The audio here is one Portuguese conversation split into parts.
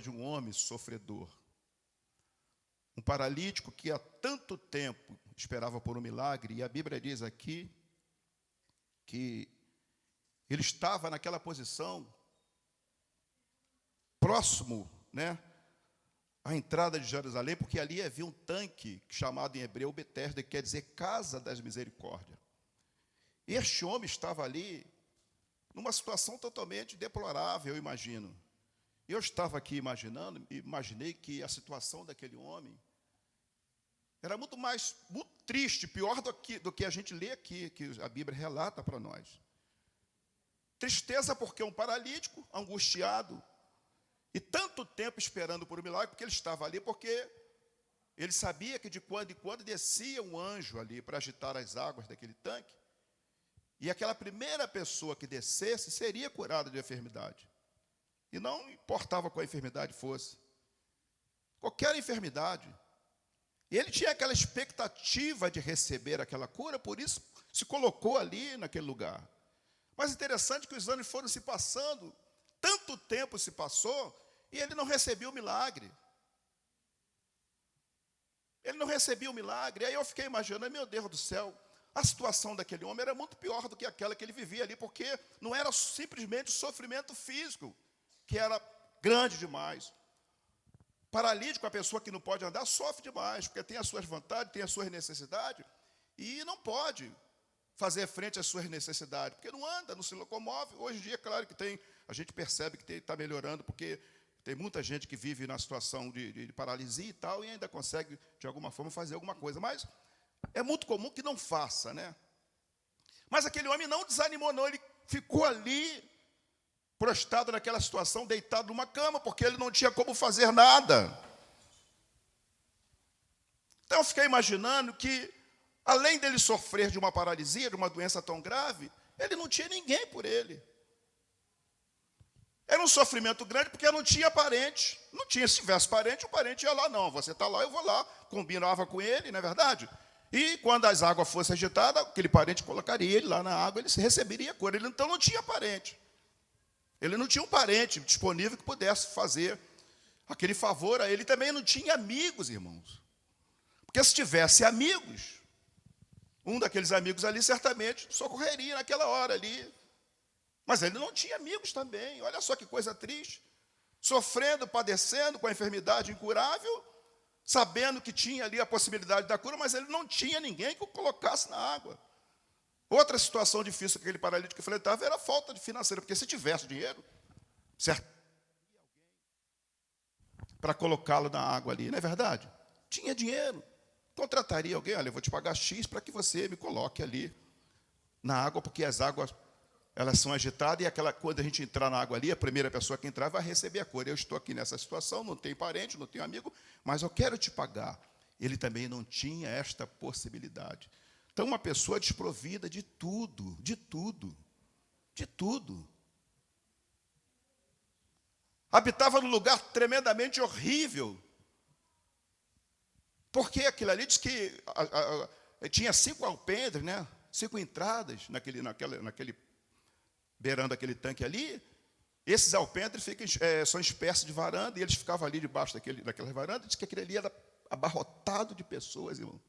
de um homem sofredor, um paralítico que há tanto tempo esperava por um milagre, e a Bíblia diz aqui que ele estava naquela posição próximo, né, à entrada de Jerusalém, porque ali havia um tanque chamado em hebreu Betesda, que quer dizer Casa das Misericórdias. Este homem estava ali numa situação totalmente deplorável, eu imagino. Eu estava aqui imaginei que a situação daquele homem era muito triste, pior do que a gente lê aqui, que a Bíblia relata para nós. Tristeza porque um paralítico, angustiado, e tanto tempo esperando por um milagre, porque ele estava ali, porque ele sabia que de quando em quando descia um anjo ali para agitar as águas daquele tanque, e aquela primeira pessoa que descesse seria curada de enfermidade. E não importava qual enfermidade fosse. Qualquer enfermidade. E ele tinha aquela expectativa de receber aquela cura, por isso se colocou ali naquele lugar. Mas interessante que os anos foram se passando, tanto tempo se passou, e ele não recebia o milagre. Ele não recebia o milagre. Aí eu fiquei imaginando, meu Deus do céu, a situação daquele homem era muito pior do que aquela que ele vivia ali, porque não era simplesmente o sofrimento físico, que era grande demais. Paralítico, a pessoa que não pode andar, sofre demais, porque tem as suas vontades, tem as suas necessidades, e não pode fazer frente às suas necessidades, porque não anda, não se locomove. Hoje em dia, claro que a gente percebe que está melhorando, porque tem muita gente que vive na situação de paralisia e tal, e ainda consegue, de alguma forma, fazer alguma coisa, mas é muito comum que não faça, né? Mas aquele homem não desanimou, não, ele ficou ali, prostrado naquela situação, deitado numa cama, porque ele não tinha como fazer nada. Então eu fiquei imaginando que, além dele sofrer de uma paralisia, de uma doença tão grave, ele não tinha ninguém por ele. Era um sofrimento grande porque não tinha parente. Não tinha, se tivesse parente, o parente ia lá, não, você está lá, eu vou lá. Combinava com ele, não é verdade? E quando as águas fossem agitadas, aquele parente colocaria ele lá na água, ele receberia a cura. Ele então não tinha parente. Ele não tinha um parente disponível que pudesse fazer aquele favor a ele. Também não tinha amigos, irmãos. Porque se tivesse amigos, um daqueles amigos ali certamente socorreria naquela hora ali. Mas ele não tinha amigos também. Olha só que coisa triste. Sofrendo, padecendo com a enfermidade incurável, sabendo que tinha ali a possibilidade da cura, mas ele não tinha ninguém que o colocasse na água. Outra situação difícil que aquele paralítico enfrentava era a falta de financeira, porque se tivesse dinheiro, certo, para colocá-lo na água ali, não é verdade? Tinha dinheiro, contrataria alguém, olha, eu vou te pagar X para que você me coloque ali na água, porque as águas, elas são agitadas, e quando a gente entrar na água ali, a primeira pessoa que entrar vai receber a cura. Eu estou aqui nessa situação, não tenho parente, não tenho amigo, mas eu quero te pagar. Ele também não tinha esta possibilidade. Então, uma pessoa desprovida de tudo, de tudo, de tudo. Habitava num lugar tremendamente horrível. Porque aquilo ali diz que tinha 5 alpendres, né? 5 entradas naquele beirando aquele tanque ali. Esses alpendres são espécies de varanda, e eles ficavam ali debaixo daquelas varandas. Diz que aquele ali era abarrotado de pessoas, irmão.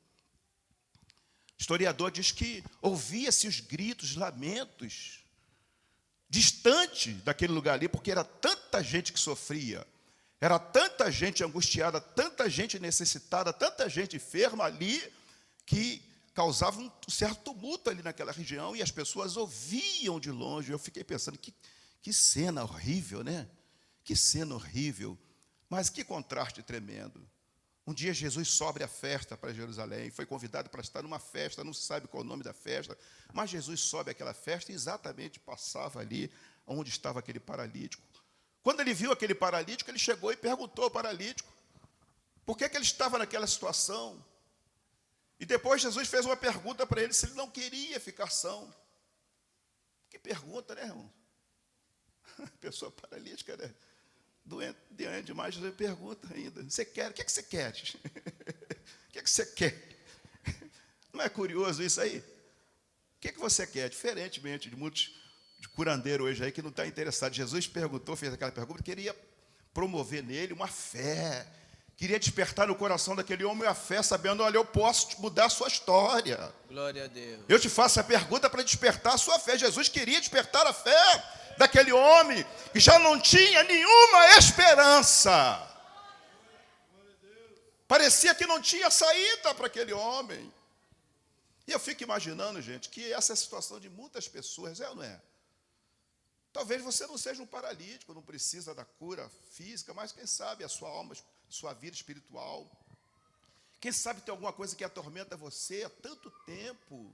O historiador diz que ouvia-se os gritos, lamentos, distante daquele lugar ali, porque era tanta gente que sofria, era tanta gente angustiada, tanta gente necessitada, tanta gente enferma ali, que causava um certo tumulto ali naquela região, e as pessoas ouviam de longe. Eu fiquei pensando, que cena horrível, né? Que cena horrível, mas que contraste tremendo. Um dia Jesus sobe a festa para Jerusalém, foi convidado para estar numa festa, não se sabe qual é o nome da festa, mas Jesus sobe àquela festa e exatamente passava ali onde estava aquele paralítico. Quando ele viu aquele paralítico, ele chegou e perguntou ao paralítico por que ele estava naquela situação. E depois Jesus fez uma pergunta para ele, se ele não queria ficar são. Que pergunta, né, irmão? Pessoa paralítica, né? Doente demais, Jesus pergunta ainda, você quer? O que você quer? O que você quer? Não é curioso isso aí? O que você quer? Diferentemente de muitos de curandeiro hoje aí que não está interessado. Jesus perguntou, fez aquela pergunta, queria promover nele uma fé. Queria despertar no coração daquele homem a fé, sabendo, olha, eu posso mudar a sua história. Glória a Deus. Eu te faço a pergunta para despertar a sua fé. Jesus queria despertar a fé daquele homem que já não tinha nenhuma esperança. Parecia que não tinha saída para aquele homem. E eu fico imaginando, gente, que essa é a situação de muitas pessoas, é ou não é? Talvez você não seja um paralítico, não precisa da cura física, mas quem sabe a sua alma, sua vida espiritual. Quem sabe tem alguma coisa que atormenta você há tanto tempo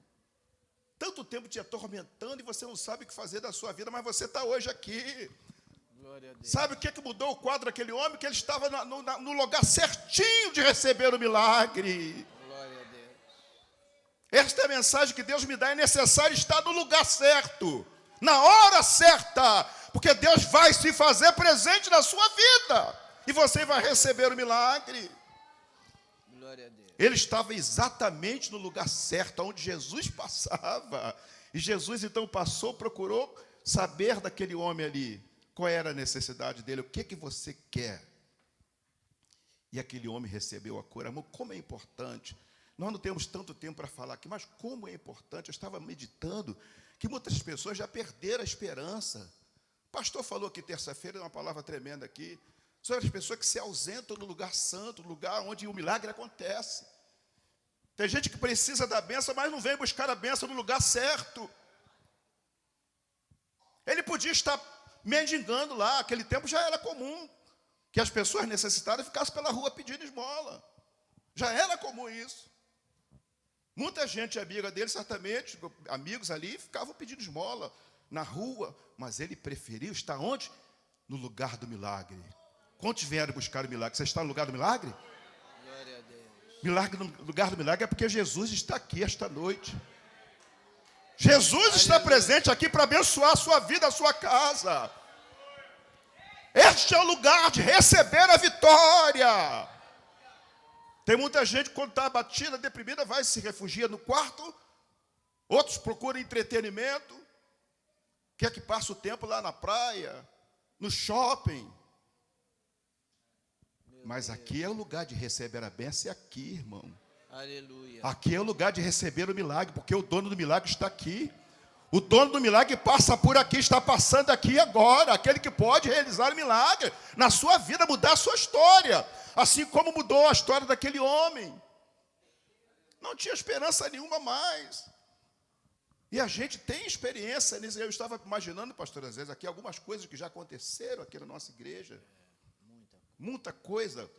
te atormentando e você não sabe o que fazer da sua vida, mas você está hoje aqui. Glória a Deus. Sabe o que mudou o quadro daquele homem? Que ele estava no lugar certinho de receber o milagre. Glória a Deus. Esta é a mensagem que Deus me dá, é necessário estar no lugar certo, na hora certa, porque Deus vai se fazer presente na sua vida, e você vai receber o milagre. Glória a Deus. Ele estava exatamente no lugar certo, onde Jesus passava, e Jesus então passou, procurou saber daquele homem ali, qual era a necessidade dele, o que você quer? E aquele homem recebeu a cura. Amor, como é importante. Nós não temos tanto tempo para falar aqui, mas como é importante. Eu estava meditando que muitas pessoas já perderam a esperança. O pastor falou aqui terça-feira, uma palavra tremenda aqui, sobre as pessoas que se ausentam no lugar santo, no lugar onde o milagre acontece. Tem gente que precisa da bênção, mas não vem buscar a bênção no lugar certo. Ele podia estar mendigando lá, aquele tempo já era comum que as pessoas necessitadas ficassem pela rua pedindo esmola. Já era comum isso. Muita gente amiga dele, certamente, amigos ali, ficavam pedindo esmola na rua, mas ele preferiu estar onde? No lugar do milagre. Quantos vieram buscar o milagre? Você está no lugar do milagre? Glória a Deus. Milagre no lugar do milagre é porque Jesus está aqui esta noite. Jesus está presente aqui para abençoar a sua vida, a sua casa. Este é o lugar de receber a vitória. Tem muita gente, quando está abatida, deprimida, vai se refugia no quarto. Outros procuram entretenimento. Quer que passe o tempo lá na praia, no shopping. Mas aqui é o lugar de receber a bênção, é aqui, irmão. Aleluia. Aqui é o lugar de receber o milagre, porque o dono do milagre está aqui. O dono do milagre passa por aqui, está passando aqui agora. Aquele que pode realizar o milagre na sua vida, mudar a sua história. Assim como mudou a história daquele homem. Não tinha esperança nenhuma mais. E a gente tem experiência nisso. Eu estava imaginando, pastor, às vezes aqui, algumas coisas que já aconteceram aqui na nossa igreja. Muita coisa.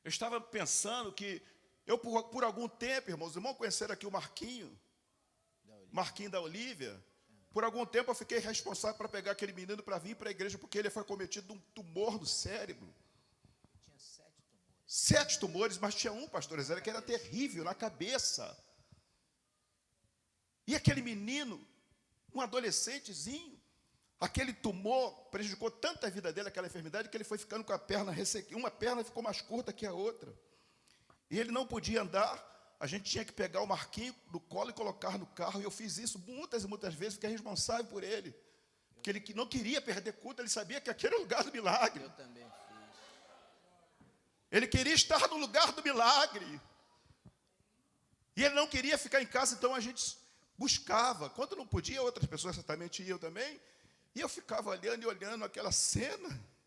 Eu estava pensando que eu, por algum tempo, irmãos, conheceram aqui o Marquinho da Olívia. Por algum tempo eu fiquei responsável para pegar aquele menino para vir para a igreja, porque ele foi cometido de um tumor no cérebro. Tinha 7 tumores. 7 tumores, mas tinha um, pastor Zé, que era terrível, na cabeça. E aquele menino, um adolescentezinho, aquele tumor prejudicou tanto a vida dele, aquela enfermidade, que ele foi ficando com a perna ressequida. Uma perna ficou mais curta que a outra. E ele não podia andar. A gente tinha que pegar o Marquinho do colo e colocar no carro. E eu fiz isso muitas e muitas vezes, fiquei responsável por ele. Porque ele não queria perder culto, ele sabia que aquele era o lugar do milagre. Eu também fiz. Ele queria estar no lugar do milagre. E ele não queria ficar em casa, então a gente buscava. Quando não podia, outras pessoas certamente iam também. E eu ficava olhando e olhando aquela cena.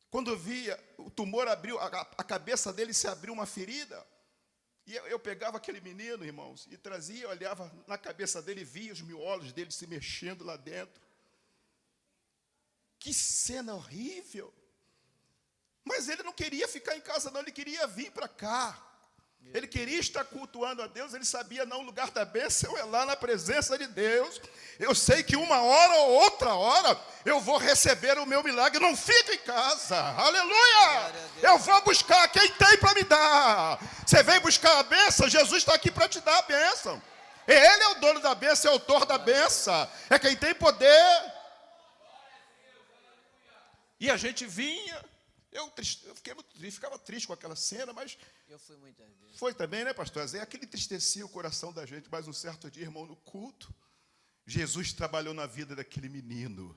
Quando eu via, o tumor abriu, a cabeça dele se abriu uma ferida. E eu pegava aquele menino, irmãos, e trazia, olhava na cabeça dele, via os miolos dele se mexendo lá dentro. Que cena horrível. Mas ele não queria ficar em casa, não, ele queria vir para cá. Ele queria estar cultuando a Deus, ele sabia, não, o lugar da bênção é lá na presença de Deus. Eu sei que uma hora ou outra hora eu vou receber o meu milagre, não fico em casa, aleluia! Eu vou buscar quem tem para me dar. Você vem buscar a bênção, Jesus está aqui para te dar a bênção. Ele é o dono da bênção, é o autor da bênção, é quem tem poder. E a gente vinha. Eu fiquei muito triste, ficava triste com aquela cena, mas Eu fui muitas vezes. foi também, né, pastor Zé? Aquilo entristecia o coração da gente, mas um certo dia, irmão, no culto, Jesus trabalhou na vida daquele menino.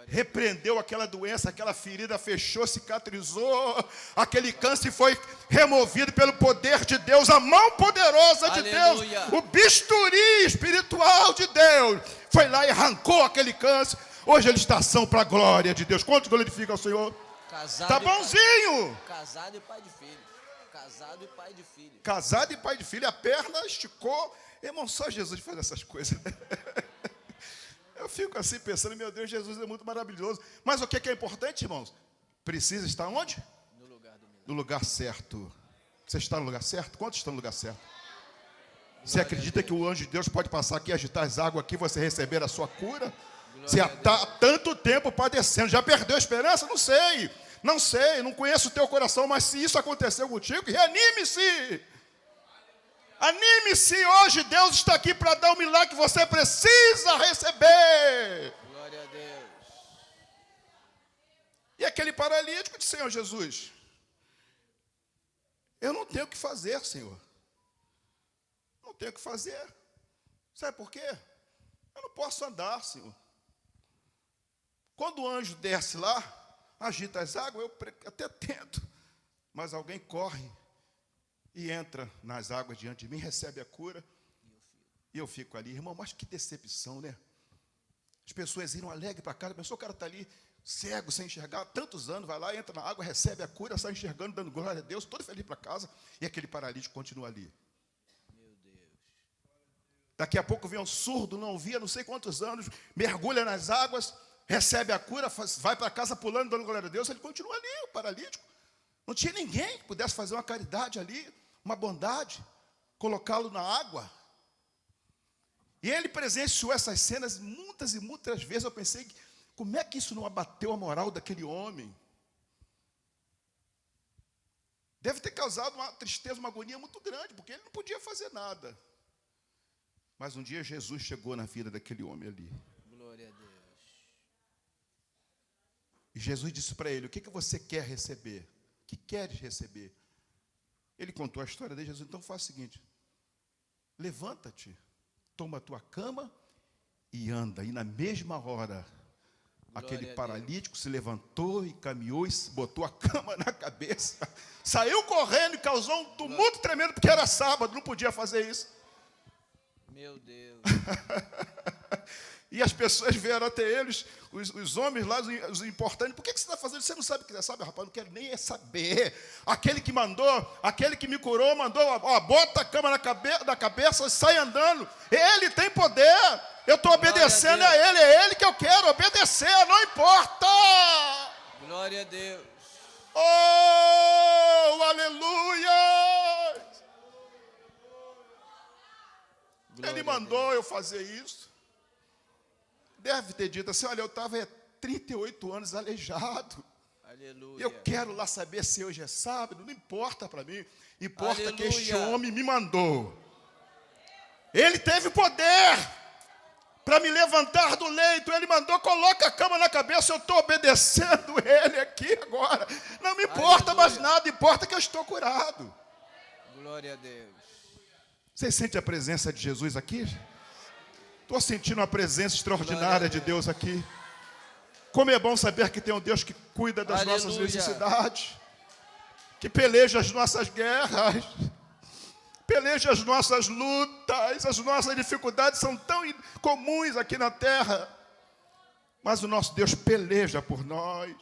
repreendeu aquela doença, aquela ferida fechou, cicatrizou, aquele câncer foi removido pelo poder de Deus, a mão poderosa de Aleluia. Deus, o bisturi espiritual de Deus, foi lá e arrancou aquele câncer. Hoje ele está são para a glória de Deus. Quantos glorificam ao Senhor? Casado Tá e pai- bonzinho. Casado e pai de filho. Casado e pai de filho. Casado e pai de filho, a perna esticou. Irmão, só Jesus faz essas coisas. Eu fico assim pensando, meu Deus, Jesus é muito maravilhoso. Mas o que é importante, irmãos? Precisa estar onde? No lugar do milagre. No lugar certo. Você está no lugar certo? Quantos estão no lugar certo? Você Glória acredita a que o anjo de Deus pode passar aqui, agitar as águas aqui, você receber a sua cura? Glória Você a está há tanto tempo padecendo, já perdeu a esperança? Não sei, não conheço o teu coração, mas se isso aconteceu contigo, reanime-se. Anime-se, hoje Deus está aqui para dar o milagre que você precisa receber. Glória a Deus. E aquele paralítico disse, Senhor Jesus, eu não tenho o que fazer, Senhor. Não tenho o que fazer. Sabe por quê? Eu não posso andar, Senhor. Quando o anjo desce lá, agita as águas, eu até tento. Mas alguém corre e entra nas águas diante de mim, recebe a cura. E eu fico ali. Irmão, mas que decepção, né? As pessoas iram alegre para casa, pensou o cara está ali cego, sem enxergar, tantos anos, vai lá, entra na água, recebe a cura, sai enxergando, dando glória a Deus, todo feliz para casa, e aquele paralítico continua ali. Meu Deus. Daqui a pouco vem um surdo, não via, não sei quantos anos, mergulha nas águas, recebe a cura, vai para casa pulando, dando glória a Deus, ele continua ali, o paralítico. Não tinha ninguém que pudesse fazer uma caridade ali, uma bondade, colocá-lo na água. E ele presenciou essas cenas muitas e muitas vezes. Eu pensei, como é que isso não abateu a moral daquele homem? Deve ter causado uma tristeza, uma agonia muito grande, porque ele não podia fazer nada. Mas um dia Jesus chegou na vida daquele homem ali. Glória a Deus. E Jesus disse para ele, o que você quer receber? O que queres receber? Ele contou a história dele. Jesus, então faz o seguinte, levanta-te, toma a tua cama e anda. E na mesma hora, aquele paralítico se levantou e caminhou e botou a cama na cabeça. Saiu correndo e causou um tumulto tremendo, porque era sábado, não podia fazer isso. Meu Deus. E as pessoas vieram até eles, os homens lá, os importantes. Por que você está fazendo? Você não sabe o que sabe, rapaz, não quero nem saber. Aquele que mandou, aquele que me curou, mandou, ó, bota a cama na cabeça, sai andando. Ele tem poder. Eu estou obedecendo a ele, é ele que eu quero obedecer, não importa. Glória a Deus. Oh, aleluia. Glória Ele a mandou eu fazer isso. Deve ter dito assim, olha, eu estava 38 anos aleijado. Aleluia. Eu quero lá saber se hoje é sábado, não importa para mim. Importa Aleluia. que este homem me mandou. Ele teve poder para me levantar do leito. Ele mandou, coloca a cama na cabeça, eu estou obedecendo ele aqui agora. Não me importa mais nada, importa que eu estou curado. Glória a Deus. Vocês sentem a presença de Jesus aqui? Estou sentindo uma presença extraordinária de Deus aqui. Como é bom saber que tem um Deus que cuida das nossas necessidades, que peleja as nossas guerras, peleja as nossas lutas, as nossas dificuldades são tão comuns aqui na terra, mas o nosso Deus peleja por nós.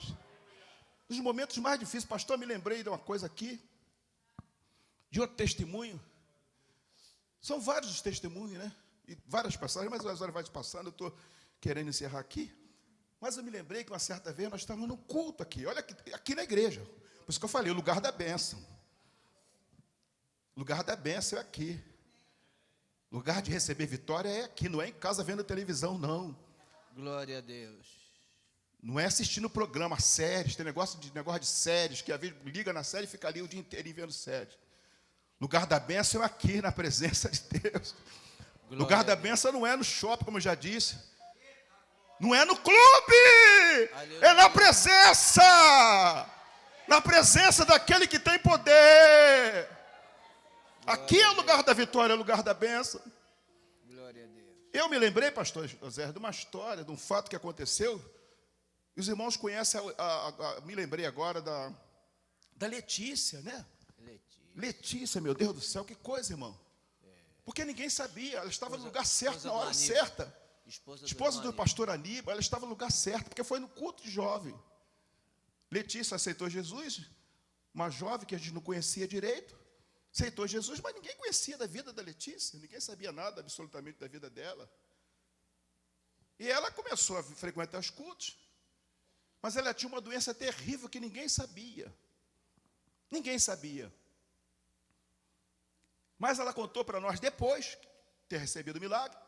Nos momentos mais difíceis, pastor, me lembrei de uma coisa aqui, de outro testemunho. São vários os testemunhos, né? E várias passagens, mas as horas vão passando, eu estou querendo encerrar aqui. Mas eu me lembrei que uma certa vez nós estávamos num culto aqui, olha aqui na igreja. Por isso que eu falei, o lugar da bênção. O lugar da bênção é aqui. O lugar de receber vitória é aqui, não é em casa vendo televisão, não. Glória a Deus. Não é assistindo programa, séries, tem negócio de séries, que às vezes liga na série e fica ali o dia inteiro vendo séries. Lugar da bênção é aqui, na presença de Deus. Glória Lugar da bênção não é no shopping, como eu já disse. Não é no clube. Aleluia. É na presença. Na presença daquele que tem poder. Aqui é o lugar da vitória, é o lugar da bênção. Glória a Deus. Eu me lembrei, pastor José, de uma história, de um fato que aconteceu E os irmãos conhecem, me lembrei agora da Letícia, né? Letícia, meu Deus do céu, que coisa, irmão. Porque ninguém sabia, ela estava no lugar certo, na hora certa. Esposa do pastor Aníbal, ela estava no lugar certo, porque foi no culto de jovem. Letícia aceitou Jesus, uma jovem que a gente não conhecia direito, aceitou Jesus, mas ninguém conhecia da vida da Letícia, ninguém sabia nada absolutamente da vida dela. E ela começou a frequentar os cultos, mas ela tinha uma doença terrível que ninguém sabia. Ninguém sabia. Mas ela contou para nós depois de ter recebido o milagre,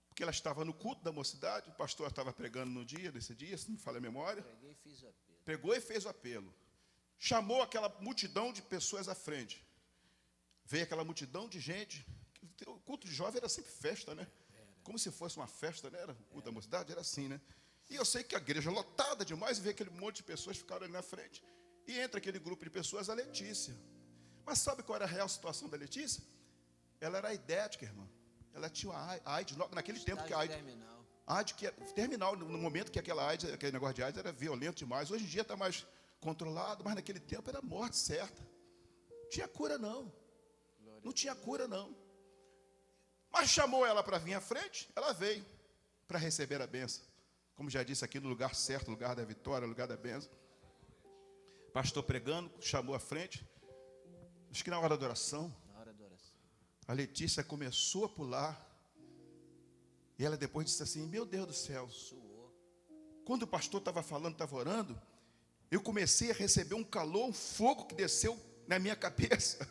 porque ela estava no culto da mocidade, o pastor estava pregando nesse dia, se não me falha a memória. Pregou e fez o apelo. Chamou aquela multidão de pessoas à frente. Veio aquela multidão de gente. O culto de jovem era sempre festa, né? Como se fosse uma festa, né? Era o culto da mocidade, era assim, né? E eu sei que a igreja lotada demais, e veio aquele monte de pessoas ficaram ali na frente. E entre aquele grupo de pessoas, a Letícia. Mas sabe qual era a real situação da Letícia? Ela era aidética, irmã. Ela tinha a AIDS, naquele tempo que a AIDS... AIDS que terminal, no momento que aquele negócio de AIDS era violento demais. Hoje em dia está mais controlado, mas naquele tempo era morte certa. Não tinha cura, não. Não tinha cura, não. Mas chamou ela para vir à frente, ela veio para receber a bênção. Como já disse aqui, no lugar certo, lugar da vitória, lugar da bênção. Pastor pregando, chamou à frente. Acho que na hora da oração, a Letícia começou a pular. E ela depois disse assim, meu Deus do céu. Quando o pastor estava falando, estava orando, eu comecei a receber um calor, um fogo que desceu na minha cabeça.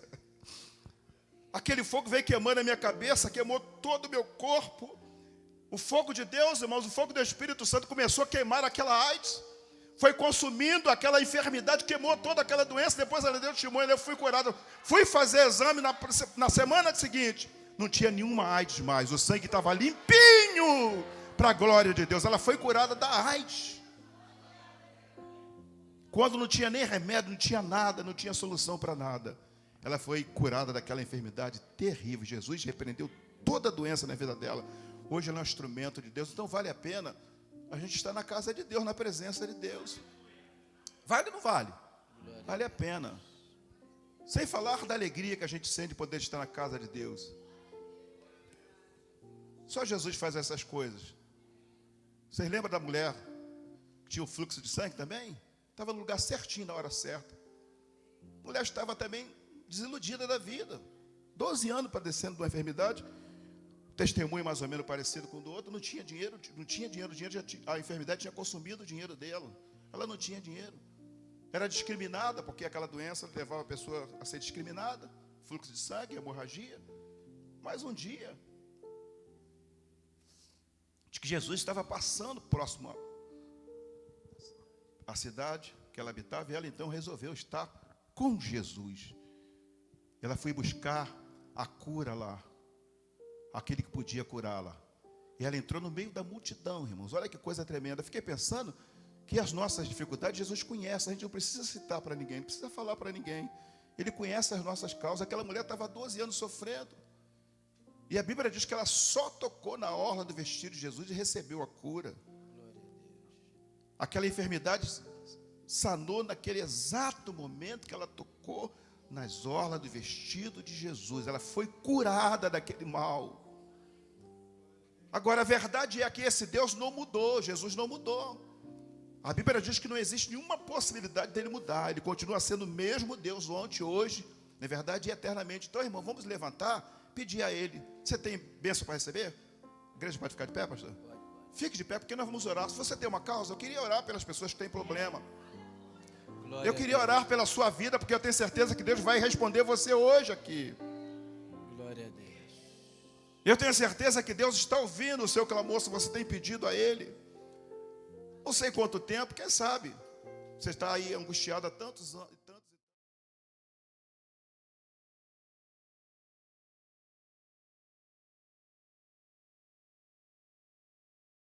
Aquele fogo veio queimando a minha cabeça, queimou todo o meu corpo. O fogo de Deus, irmãos, o fogo do Espírito Santo começou a queimar aquela AIDS. Foi consumindo aquela enfermidade, queimou toda aquela doença. Depois ela deu testemunho, eu fui curado. Fui fazer exame na semana seguinte. Não tinha nenhuma AIDS mais. O sangue estava limpinho para a glória de Deus. Ela foi curada da AIDS. Quando não tinha nem remédio, não tinha nada, não tinha solução para nada. Ela foi curada daquela enfermidade terrível. Jesus repreendeu toda a doença na vida dela. Hoje ela é um instrumento de Deus. Então vale a pena a gente estar na casa de Deus, na presença de Deus. Vale ou não vale? Vale a pena. Sem falar da alegria que a gente sente de poder estar na casa de Deus. Só Jesus faz essas coisas. Vocês lembram da mulher que tinha o fluxo de sangue também? Estava no lugar certinho, na hora certa. A mulher estava também desiludida da vida. 12 anos padecendo de uma enfermidade. Testemunho mais ou menos parecido com o do outro. Não tinha dinheiro, a enfermidade tinha consumido o dinheiro dela. Ela não tinha dinheiro. Era discriminada, porque aquela doença levava a pessoa a ser discriminada. Fluxo de sangue, hemorragia. Mas um dia... de que Jesus estava passando próximo à cidade que ela habitava, e ela então resolveu estar com Jesus. Ela foi buscar a cura lá, aquele que podia curá-la. E ela entrou no meio da multidão, irmãos. Olha que coisa tremenda. Eu fiquei pensando que as nossas dificuldades Jesus conhece. A gente não precisa citar para ninguém, não precisa falar para ninguém. Ele conhece as nossas causas. Aquela mulher estava há 12 anos sofrendo. E a Bíblia diz que ela só tocou na orla do vestido de Jesus e recebeu a cura. Aquela enfermidade sanou naquele exato momento que ela tocou nas orlas do vestido de Jesus. Ela foi curada daquele mal. Agora, a verdade é que esse Deus não mudou, Jesus não mudou. A Bíblia diz que não existe nenhuma possibilidade dele mudar. Ele continua sendo o mesmo Deus ontem, hoje, na verdade, e eternamente. Então, irmão, vamos levantar, pedir a Ele. Você tem bênção para receber? A igreja pode ficar de pé, pastor? Fique de pé, porque nós vamos orar. Se você tem uma causa, eu queria orar pelas pessoas que têm problema. Eu queria orar pela sua vida, porque eu tenho certeza que Deus vai responder você hoje aqui. Glória a Deus. Eu tenho certeza que Deus está ouvindo o seu clamor, se você tem pedido a Ele. Não sei quanto tempo, quem sabe? Você está aí angustiado há tantos anos.